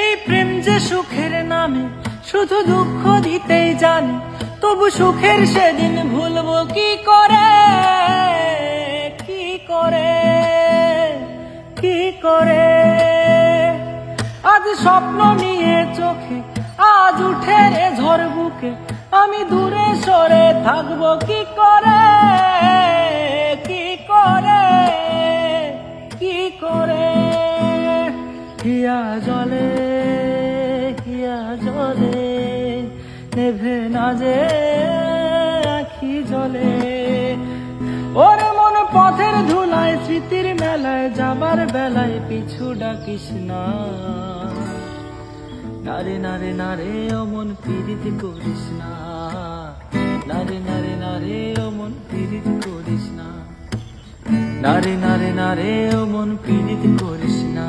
এই প্রেম যে সুখের নামে শুধু দুঃখ দিতেই জানে, তবু সুখের সেদিন ভুলবো কি করে, কি করে, কি করে। আজ স্বপ্ন নিয়ে চোখে, আজ উঠে রে ঝড় বুকে, আমি দূরে সরে থাকবো কি করে, কি করে, কি করে। হিয়া জলে, হিয়া জলে, নেভে না যে আখি জলে। ওর মন পথের ধুলায়, স্মৃতির মেলায়, যাবার বেলায় পিছু ডাকিস না। নারে নারে নারে অমন পীড়িত করিস না, নারে নারে নারে অমন পীড়িত করিস না, নারে নারে নারে অমন পীড়িত করিস না।